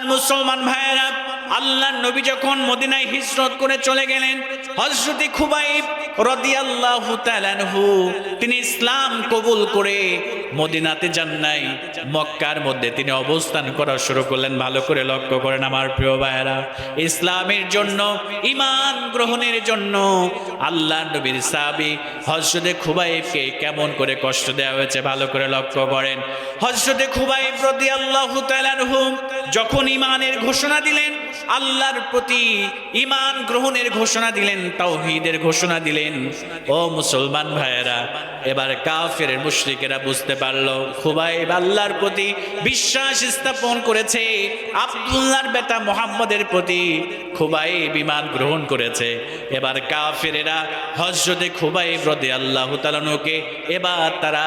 আমার মুসলমান ভাইয়েরা, আল্লাহর নবী যখন মদিনায় হিজরত করে চলে গেলেন, হযরত খুবাইব রাদিয়াল্লাহু তাআলা আনহু তিনি ইসলাম কবুল করে মদিনাতে যান নাই, মক্কার মধ্যে তিনি অবস্থান করা শুরু করলেন। ভালো করে লক্ষ্য করেন আমার প্রিয় ভাইয়েরা, ইসলামের জন্য, ঈমান গ্রহণের জন্য আল্লাহর নবীর সাহাবী হযরত খুবাইবকে কেমন করে কষ্ট দেওয়া হয়েছে ভালো করে লক্ষ্য করেন। হযরত খুবাইব রাদিয়াল্লাহু তাআলা আনহু যখন ঈমানের ঘোষণা দিলেন, আল্লাহর প্রতি ঈমান গ্রহণের ঘোষণা দিলেন, তাওহীদের ঘোষণা দিলেন, ও মুসলমান ভাইয়েরা, এবার কাফের মুশরিকেরা বুঝতে পারলো খুবাইব আল্লাহর প্রতি বিশ্বাস স্থাপন করেছে, আব্দুল্লাহর বেটা মুহাম্মদের প্রতি খুবাইব ঈমান গ্রহণ করেছে। এবার কাফেরেরা হযরত খুবাইব রাদিয়াল্লাহু তাআলা আনহুকে এবার তারা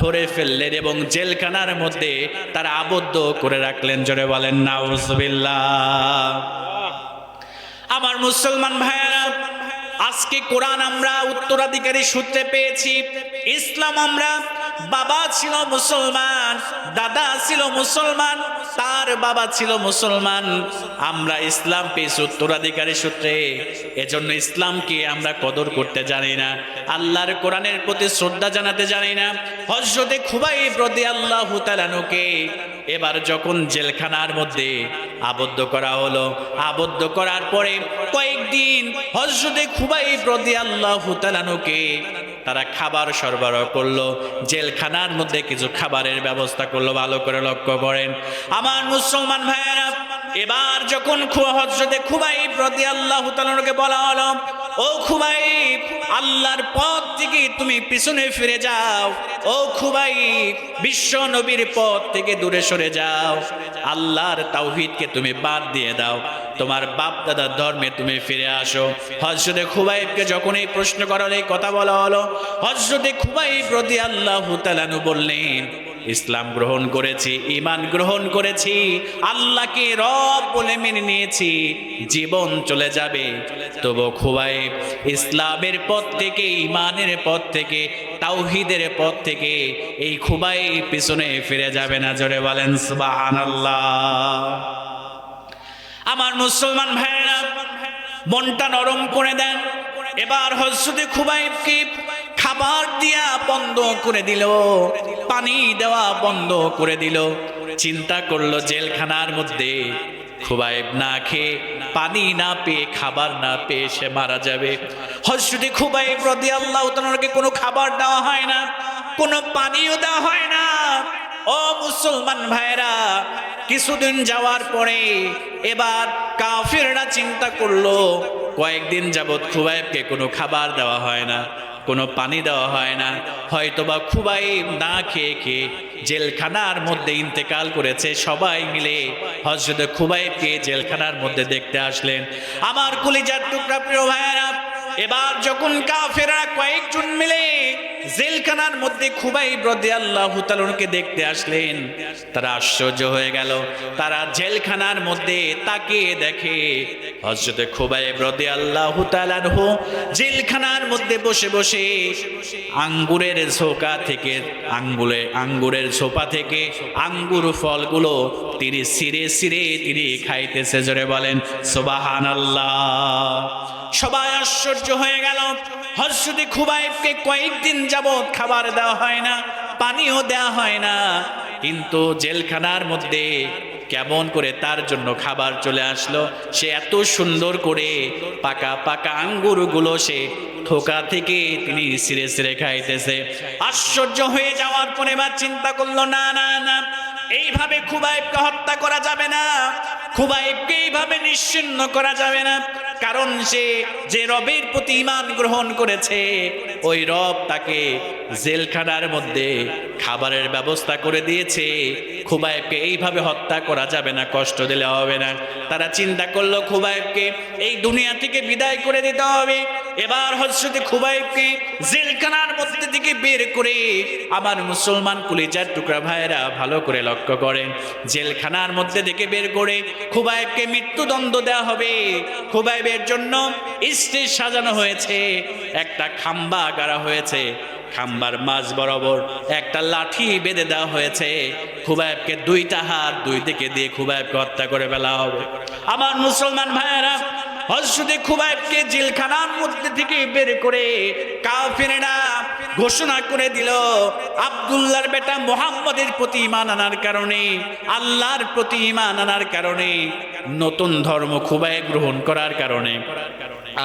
ধরে ফেললেন এবং জেলখানার মধ্যে তারা আবদ্ধ করে রাখলেন। জোরে বলেন নাউজুবিল্লাহ। আমার মুসলমান ভাইয়েরা, আজকে কোরআন আমরা উত্তরাধিকারী সূত্রে পেয়েছি, ইসলাম আমরা বাবা ছিল মুসলমান, দাদা ছিল মুসলমান, তার বাবা ছিল মুসলমান, আমরা ইসলাম পেয়েছি উত্তরাধিকারী সূত্রে। এজন্য ইসলামকে আমরা কদর করতে জানি না, আল্লাহর কোরআনের প্রতি শ্রদ্ধা জানাতে জানি না। হযরত খুবাইব রাদিয়াল্লাহু তাআলা আনহুকে এবার যখন জেলখানার মধ্যে আবদ্ধ করা হলো, আবদ্ধ করার পরে কয়েকদিন হযরত খুবাইব রাদিয়াল্লাহু তাআলা আনহুকে তারা খাবার সরবরাহ করলো, জেলখানার মধ্যে কিছু খাবারের ব্যবস্থা করলো। ভালো করে লক্ষ্য করেন আমার মুসলমান ভাইয়েরা, এবার যখন হযরত খুবাইব রাদিয়াল্লাহু তাআলা আনহুকে বলা হলো, ও খুবাইব, আল্লাহর পথ থেকে তুমি পিছনে ফিরে যাও, ও খুবাইব, বিশ্ব নবীর পথ থেকে দূরে সরে যাও, আল্লাহর তাওহীদকে তুমি বাদ দিয়ে দাও, তোমার বাপ দাদার ধর্মে তুমি ফিরে আসো। হযরত খুবাইবকে যখন এই প্রশ্ন করা হলো, এই কথা বলা হলো, হযরত খুবাইব রাদিয়াল্লাহু তাআলা আনহু বললেন, ইসলাম গ্রহণ করেছি, ঈমান গ্রহণ করেছি, আল্লাহকে রব বলে মেনে নিয়েছি, জীবন চলে যাবে, তবু খুবাইব ইসলামের পথ থেকে, ঈমানের পথ থেকে, তাওহীদের পথ থেকে এই খুবাইব পিছনে ফিরে যাবে না। জোরে বলেন সুবহানাল্লাহ। আমার মুসলমান ভাইয়েরা, মনটা নরম করে দেন। এবার হযরত খুবাইবকে খাবার দেয়া বন্ধ করে দিল, পানি দেওয়া বন্ধ করে দিল। চিন্তা করলো জেলখানার মধ্যে খুবাইব না খেয়ে, পানি না পেয়ে, খাবার না পেয়ে সে মারা যাবে। হযরত খুবাইব রাদিয়াল্লাহু তাআলা আনহুকে কোনো খাবার দেওয়া হয় না, কোনো পানিও দেওয়া হয় না। ও মুসলমান ভাইরা, কিছুদিন যাওয়ার পরে এবার কাফিররা চিন্তা করলো, কয়েকদিন যাবত খুবাইবকে কোনো খাবার দেওয়া হয় না, কোনো পানি দেওয়া হয় না, হয়তোবা খুবাইব না খেয়ে খেয়ে জেলখানার মধ্যে ইন্তেকাল করেছে। সবাই মিলে হযরত খুবাইবকে জেলখানার মধ্যে দেখতে আসলেন। আমার কলিজার টুকরা প্রিয় ভাইয়েরা, এবার যখন কাফেররা কয়েকজন মিলে জেলখানার মধ্যে খুবাইব রাদিয়াল্লাহু তাআলা আনহুকে দেখতে আসলেন, তারা আশ্চর্য হয়ে গেল। তারা জেলখানার মধ্যে তাকিয়ে দেখে হযরত খুবাইব রাদিয়াল্লাহু তাআলা আনহু জেলখানার মধ্যে বসে বসে আঙ্গুরের ছোকা থেকে, আঙ্গুরের ছোপা থেকে আঙ্গুর ফলগুলো তিনি ছিঁড়ে ছিঁড়ে তিনি খাইতেছে। জোরে বলেন সুবহানাল্লাহ। সবাই আশ্চর্য হয়ে গেল। হযরত খুবাইবকে কয়েকদিন যাবত খাবার দেওয়া হয় না, পানিও দেওয়া হয় না, কিন্তু জেলখানার মধ্যে কেমন করে তার জন্য খাবার চলে আসলো। সে এত সুন্দর করে পাকা পাকা আঙ্গুরগুলো সে থোকা থেকে তিনি ছিঁড়ে ছিঁড়ে খাইতেছে। আশ্চর্য হয়ে যাওয়ার পরে এবার চিন্তা করলো, না না না, এইভাবে খুবাইবকে হত্যা করা যাবে না, খুবাইবকে এইভাবে নিশ্চিহ্ন করা যাবে না। কারণ সে যে রবের প্রতি ঈমান গ্রহণ করেছে, ওই রব তাকে জেলখানার মধ্যে খাবারের ব্যবস্থা করে দিয়েছে। খুবাইবকে এইভাবে হত্যা করা যাবে না, কষ্ট দিলে হবে না। তারা চিন্তা করলো খুবাইবকে এই দুনিয়া থেকে বিদায় করে দিতে হবে। এবার হযরত খুবাইবকে জেলখানার মধ্যে থেকে বের করে, আমার মুসলমান কলিজার টুকরা ভাইরা ভালো করে লক্ষ্য করেন, জেলখানার মধ্যে থেকে বের করে খুবাইবকে মৃত্যুদণ্ড দেওয়া হবে। খুবাইবের জন্য স্টেজ সাজানো হয়েছে, একটা খাম্বা গাড়া হয়েছে, খাম্বার মাঝ বরাবর একটা লাঠি বেঁধে দেওয়া হয়েছে। খুবাইবকে দুইটা হাত দুই দিকে দিয়ে খুবাইবকে হত্যা করে ফেলা হবে। আমার মুসলমান ভাইয়েরা, হযরত খুবাইবকে জেলখানার মধ্যে থেকে বের করে কাফিররা ঘোষণা করে দিল, আব্দুল্লাহর বেটা মুহাম্মদের প্রতি ঈমান আনার কারণে, আল্লাহর প্রতি ঈমান আনার কারণে, নতুন ধর্ম খুবাইব গ্রহণ করার কারণে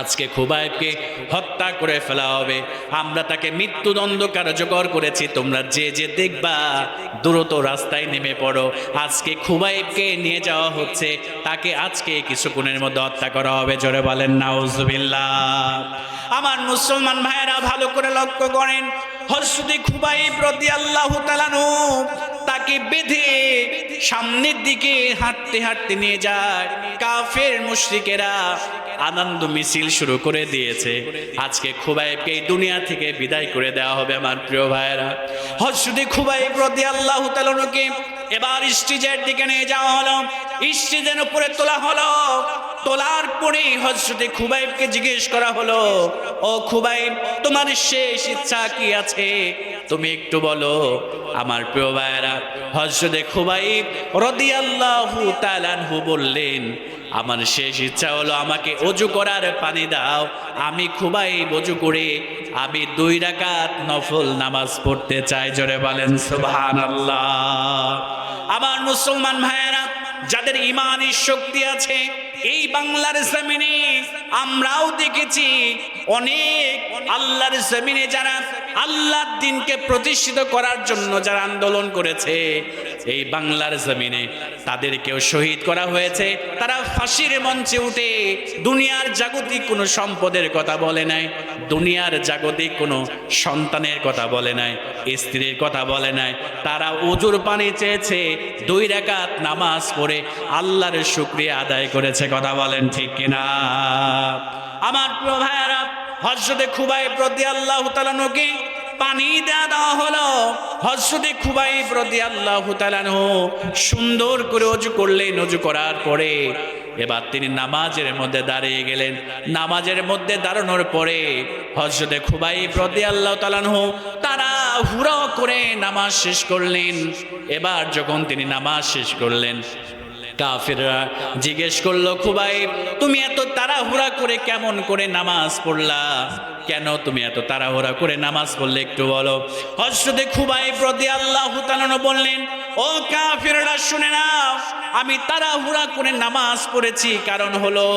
আজকে খুবাইবকে হত্যা করে ফেলা হবে। আমরা তাকে মৃত্যুদণ্ড কার্যকর করেছি। তোমরা যে যে দেখবা দ্রুত রাস্তায় নেমে পড়ো। আজকে খুবাইবকে নিয়ে যাওয়া হচ্ছে, তাকে আজকে কিছুক্ষণের মধ্যে হত্যা করা হবে। জোরে বলেন নাউজুবিল্লাহ। আমার মুসলমান ভাইয়েরা ভালো করে লক্ষ্য করেন, হযরত খুবাইব রাদিয়াল্লাহু তাআলা আনহু তাকে বেঁধে সামনের দিকে হাঁটতে হাঁটতে নিয়ে যায়। কাফের মুশরিকেরা আনন্দ মিছিল শুরু করে দিয়েছে। আজকে খুবাইবকে এই দুনিয়া থেকে বিদায় করে দেওয়া হবে। আমার প্রিয় ভাইয়েরা, হযরত খুবাইব রাদিয়াল্লাহু তাআলা আনহুকে এবার স্টেজের দিকে নিয়ে যাওয়া হলো, স্টেজের উপরে তোলা হলো। তোলার পরে হযরত খুবাইবকে জিজ্ঞেস করা হলো, ও খুবাইব, তোমার শেষ ইচ্ছা কি আছে? তুমি একটু বলো। আমার প্রিয় ভাইয়েরা, হযরত খুবাইব রাদিয়াল্লাহু তাআলা আনহু বললেন, আমার শেষ ইচ্ছা হলো আমাকে ওযু করার পানি দাও। আমি খুবাইব ওযু করে আমি 2 রাকাত নফল নামাজ পড়তে চাই। জোরে বলেন সুবহানাল্লাহ। আমার মুসলমান ভাইয়েরা, যাদের ঈমানের শক্তি আছে, এই বাংলার জমিনে আমরাও দেখেছি অনেক আল্লাহর জমিনে যারা আল্লাহর দ্বীনকে প্রতিষ্ঠিত করার জন্য যারা আন্দোলন করেছে, এই বাংলার জমিনে তাদেরকেও শহীদ করা হয়েছে। তারা ফাঁসির মঞ্চে উঠে দুনিয়ার জাগতিক কোনো সম্পদের কথা বলে নাই, দুনিয়ার জাগতিক কোনো সন্তানের কথা বলে নাই, স্ত্রীর কথা বলে নাই। তারা ওযুর পানি চেয়েছে, 2 রাকাত নামাজ পড়ে আল্লাহর শুকরিয়া আদায় করেছে। কথা বলেন ঠিক কিনা? আমার প্রিয় ভাইয়েরা, হযরত খুবাইব রাদিয়াল্লাহু তাআলা আনহুকে পানি দেওয়া হলো। হযরত খুবাইব রাদিয়াল্লাহু তাআলা আনহু সুন্দর করে ওযু করলেন। ওযু করার পরে এবার তিনি নামাজের মধ্যে দাঁড়িয়ে গেলেন। নামাজের মধ্যে দাঁড়ানোর পরে হযরত খুবাইব রাদিয়াল্লাহু তাআলা আনহু তাড়াহুড়ো করে নামাজ শেষ করলেন। এবার যখন তিনি নামাজ শেষ করলেন, কাফিররা জিজ্ঞেস করলো, খুবাইব, তুমি এত তাড়াহুড়া করে কেমন করে নামাজ পড়লা? কেন তুমি এত তাড়াহুড়া করে নামাজ পড়লে একটু বলো। হযরত খুবাইব রাদিয়াল্লাহু তাআলা বললেন, ও কাফিররা শুনে নাও, আমি তাড়াহুড়া করে নামাজ পড়েছি কারণ হলো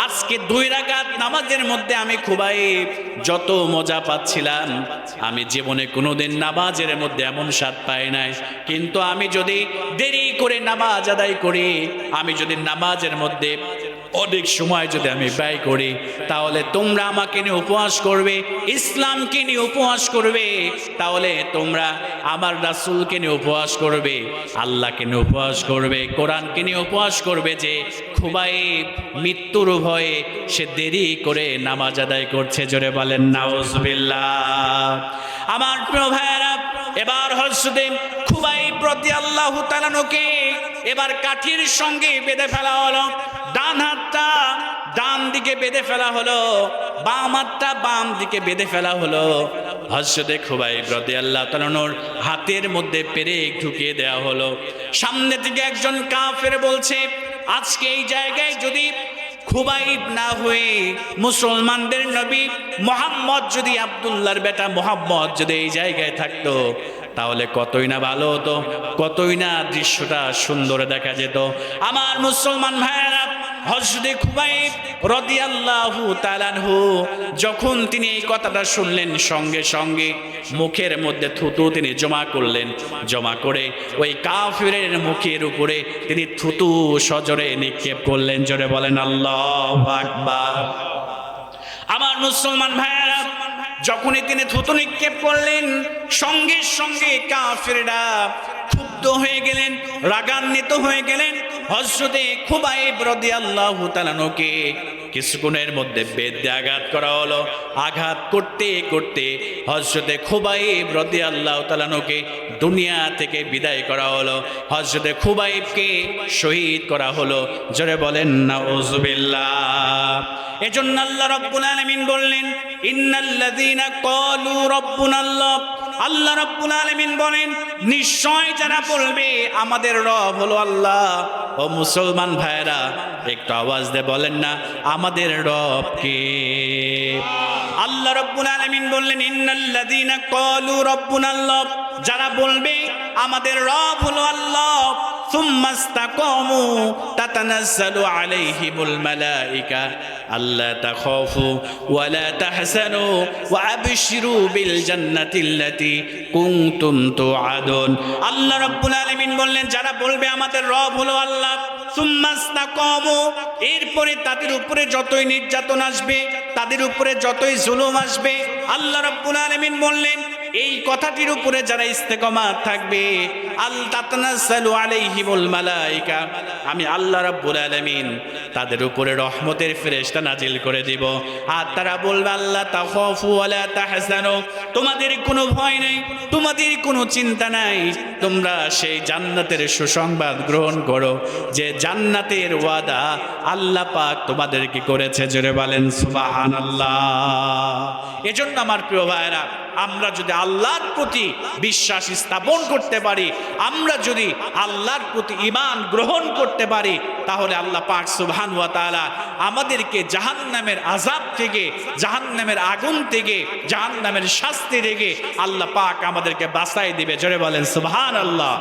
আজকে 2 রাকাত নামাজের মধ্যে আমি খুবাইব যত মজা পাচ্ছিলাম, আমি জীবনে কোনোদিন নামাজের মধ্যে এমন স্বাদ পাই নাই। কিন্তু আমি যদি দেরি করে নামাজ আদায় করি, আমি যদি নামাজের মধ্যে অনেক সময় যদি আমি ব্যয় করি, তাহলে তোমরা আমাকে নিয়ে উপহাস করবে, ইসলামকে নিয়ে উপহাস করবে, তাহলে তোমরা আমার রাসূলকে নিয়ে উপহাস করবে, আল্লাহকে নিয়ে উপহাস করবে, কোরআনকে নিয়ে উপহাস করবে যে খুবাইব মৃত্যুর ভয়ে সে দেরি করে নামাজ আদায় করছে। জোরে বলেন নাউজুবিল্লাহ। আমার প্রিয় ভাইয়েরা, এবার হযরত খুবাইব রাদিয়াল্লাহু তাআলা আনহুকে এবার কাঠির সঙ্গে বেঁধে ফেলা হলো। ডান হাতটা ডান দিকে বেঁধে ফেলা হলো, বাম হাতটা বাম দিকে বেঁধে ফেলা হলো। হযরত খুবাইব রাদিয়াল্লাহু তাআলা আনহুর হাতের মধ্যে পেরেক ঢুকিয়ে দেওয়া হলো। সামনে থেকে একজন কাফের বলছে, আজকে এই জায়গায় যদি খুবাইব না হয়ে মুসলমানদের নবী মুহাম্মদ যদি, আব্দুল্লাহর বেটা মুহাম্মদ যদি এই জায়গায় থাকতো, তাহলে কতই না ভালো হতো, কতই না দৃশ্যটা সুন্দর দেখা যেত। আমার মুসলমান ভাইয়েরা, হযরত খুবাইব রাদিয়াল্লাহু তাআলা আনহু যখন তিনি এই কথাটা শুনলেন, সঙ্গে সঙ্গে মুখের মধ্যে থুতু তিনি জমা করলেন। জমা করে ওই কাফিরের মুখের উপরে তিনি থুতু সজোরে নিক্ষেপ করলেন। জোরে বলেন আল্লাহু আকবার। আমার মুসলমান ভাইয়েরা, যখনই তিনি থুতু নিক্ষেপ করলেন, সঙ্গে সঙ্গে কাফিররা ক্ষুব্ধ হয়ে গেলেন, রাগান্বিত হয়ে গেলেন। হযরত খুবাইব রাদিয়াল্লাহু তাআলা আনহুকে কিছুক্ষণের মধ্যে বেদ দিয়ে আঘাত করা হলো। আঘাত করতে করতে হযরতে খুবাইব রাদিয়াল্লাহু তাআলা আনহুকে দুনিয়া থেকে বিদায় করা হলো। হযরতে খুবাইবকে শহীদ করা হলো। জোরে বলেন নাউযুবিল্লাহ। এজন্য আল্লাহ রাব্বুল আলামিন বললেন, ইন্নাল্লাযীনা ক্বালু রাব্বুনাল্লাহ, আল্লাহ রাব্বুল আলামিন বলেন, নিশ্চয় যারা বলবে আমাদের রব হলো আল্লাহ। ও মুসলমান ভাইরা, একটু আওয়াজ দিয়ে বলেন না, আমাদের রব কে? আল্লাহ রাব্বুল আলামিন বললেন, ইন্নাল্লাযীনা ক্বালু রাব্বুনাল্লাহ, যারা বলবে আমাদের রব হলো আল্লাহ, সুম্মা ইসতাকামু তাতানাজ্জালু আলাইহিমুল মালায়েকা আল্লা তাখাফু ওয়া লা তাহজানু ওয়া আবশিরু বিল জান্নাতিল্লাতী কুনতুম তুআদুন। আল্লাহ রাব্বুল আলামিন বললেন, যারা বলবে আমাদের রব হলো আল্লাহ, সুম্মা ইসতাকামু, এরপরে তাদের উপরে যতই নির্যাতন আসবে, তাদের উপরে যতই জুলুম আসবে, আল্লাহ রাব্বুল আলামিন বললেন এই কথাটির উপরে যারা ইস্তেকামাত থাকবে, আল তাতানাজ্জালু আলাইহিমুল মালায়েকা, আমি আল্লাহ রাব্বুল আলামিন তাদের উপরে রহমতের ফেরেশতা নাজিল করে দিব। আর তারা বলবে, আল্লাহ তাখাফু ওয়া লা তাহজানু, তোমাদের কোনো ভয় নেই, তোমাদের কোনো চিন্তা নাই, তোমরা সেই জান্নাতের সুসংবাদ গ্রহণ করো যে জান্নাতের ওয়াদা আল্লাহ পাক তোমাদেরকে করেছে। জোরে বলেন সুবহানাল্লাহ। এজন্য আমার প্রিয় ভাইরা, আমরা যদি আল্লাহর প্রতি বিশ্বাস স্থাপন করতে পারি, আমরা যদি আল্লাহর প্রতি ঈমান গ্রহণ করতে পারি, তাহলে আল্লাহ পাক সুবহানাহু ওয়া তাআলা আমাদেরকে জাহান্নামের আযাব থেকে, জাহান্নামের আগুন থেকে, জাহান্নামের শাস্তি থেকে আল্লাহ পাক আমাদেরকে বাঁচাই দিবে। জোরে বলেন সুবহানাল্লাহ।